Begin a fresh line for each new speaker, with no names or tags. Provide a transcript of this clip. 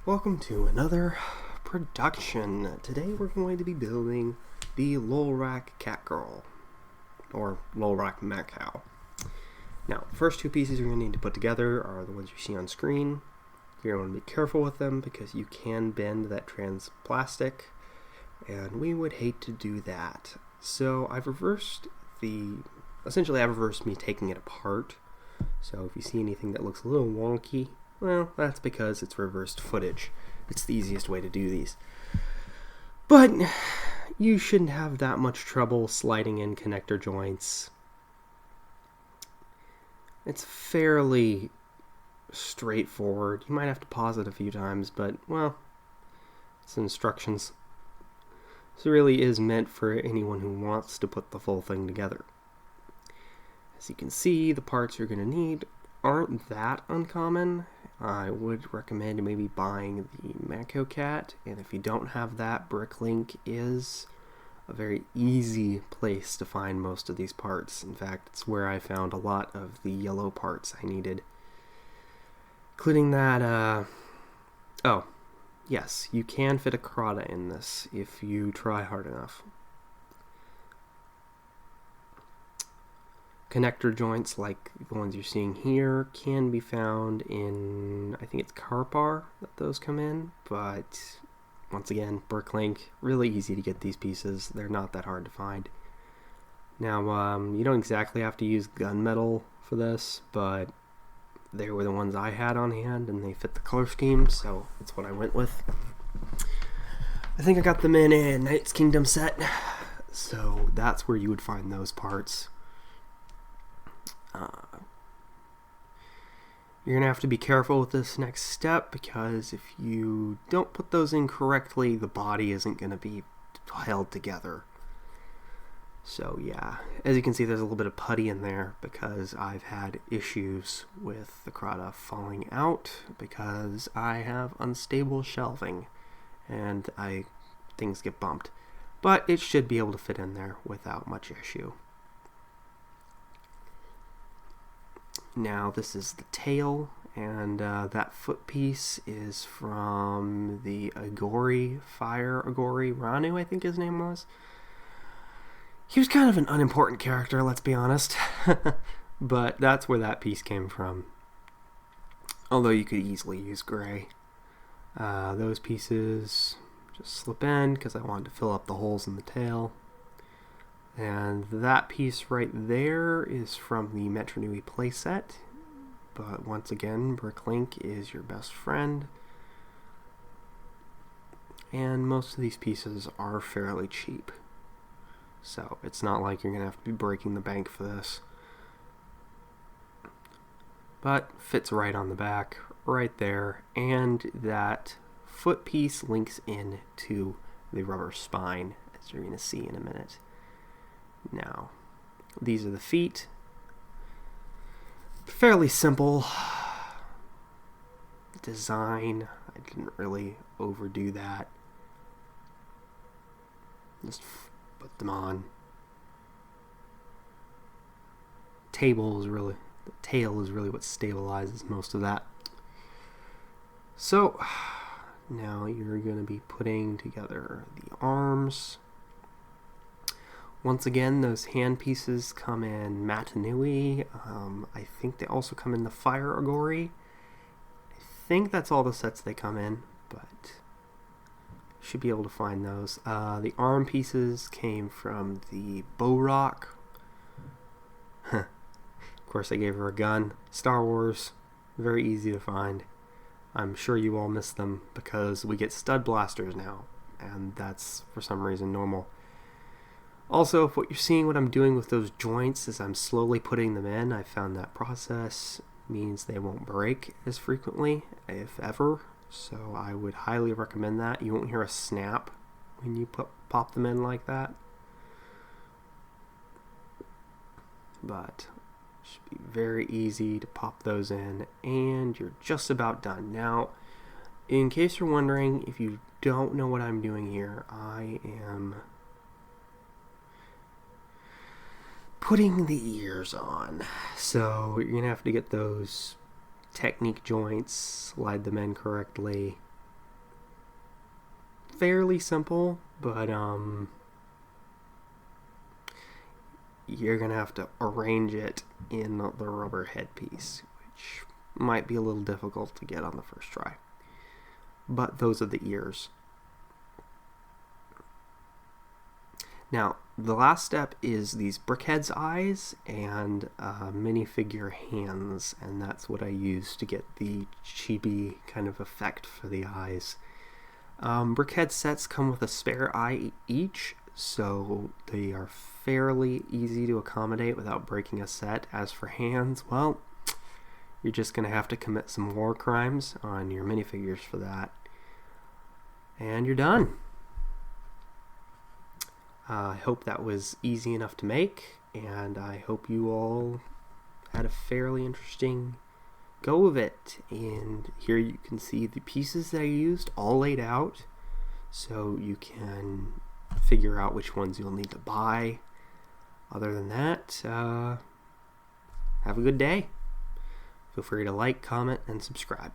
Welcome to another production. Today we're going to be building the Lolrahk Catgirl, or Lolrahk Maccow. Now, the first two pieces you're going to need to put together are the ones you see on screen. You're going to want to be careful with them because you can bend that trans plastic, and we would hate to do that. So I've reversed me taking it apart. So if you see anything that looks a little wonky, well, that's because it's reversed footage. It's the easiest way to do these. But you shouldn't have that much trouble sliding in connector joints. It's fairly straightforward. You might have to pause it a few times, but, well, it's instructions. This really is meant for anyone who wants to put the full thing together. As you can see, the parts you're going to need aren't that uncommon. I would recommend maybe buying the Muaka Cat, and if you don't have that, Bricklink is a very easy place to find most of these parts. In fact, it's where I found a lot of the yellow parts I needed. Including that, oh, yes, you can fit a Crota in this if you try hard enough. Connector joints like the ones you're seeing here can be found in, I think it's Carpar that those come in, but once again, Bricklink, really easy to get these pieces. They're not that hard to find. Now, you don't exactly have to use gunmetal for this, but they were the ones I had on hand and they fit the color scheme, so that's what I went with. I think I got them in a Knight's Kingdom set, so that's where you would find those parts. You're going to have to be careful with this next step because if you don't put those in correctly, the body isn't going to be held together. So yeah, as you can see, there's a little bit of putty in there because I've had issues with the Crota falling out because I have unstable shelving and things get bumped. But it should be able to fit in there without much issue. Now this is the tail, and that foot piece is from the Fire Agori Ranu, I think his name was. He was kind of an unimportant character, let's be honest, but that's where that piece came from. Although you could easily use gray. Those pieces just slip in because I wanted to fill up the holes in the tail. And that piece right there is from the Metro Nui playset. But once again, Bricklink is your best friend. And most of these pieces are fairly cheap. So it's not like you're going to have to be breaking the bank for this. But fits right on the back, right there. And that foot piece links in to the rubber spine, as you're going to see in a minute. Now, these are the feet. Fairly simple design. I didn't really overdo that. Just put them on. The tail is really what stabilizes most of that. So, now you're going to be putting together the arms. Once again, those hand pieces come in Matanui. I think they also come in the Fire Agori. I think that's all the sets they come in, but should be able to find those. The arm pieces came from the Lolrahk. Of course, I gave her a gun. Star Wars, very easy to find. I'm sure you all miss them because we get stud blasters now, and that's for some reason normal. Also, if what you're seeing what I'm doing with those joints is I'm slowly putting them in, I found that process means they won't break as frequently, if ever. So I would highly recommend that. You won't hear a snap when you pop them in like that. But it should be very easy to pop those in, and you're just about done. Now, in case you're wondering, if you don't know what I'm doing here, I am putting the ears on. So you're going to have to get those Technique joints, slide them in correctly, fairly simple, but you're gonna have to arrange it in the rubber headpiece, which might be a little difficult to get on the first try. But those are the ears. Now, the last step is these brickheads' eyes and minifigure hands, and that's what I use to get the chibi kind of effect for the eyes. Brickhead sets come with a spare eye each, so they are fairly easy to accommodate without breaking a set. As for hands, well, you're just going to have to commit some war crimes on your minifigures for that. And you're done. I hope that was easy enough to make, and I hope you all had a fairly interesting go of it. And here you can see the pieces that I used all laid out, so you can figure out which ones you'll need to buy. Other than that, have a good day. Feel free to like, comment, and subscribe.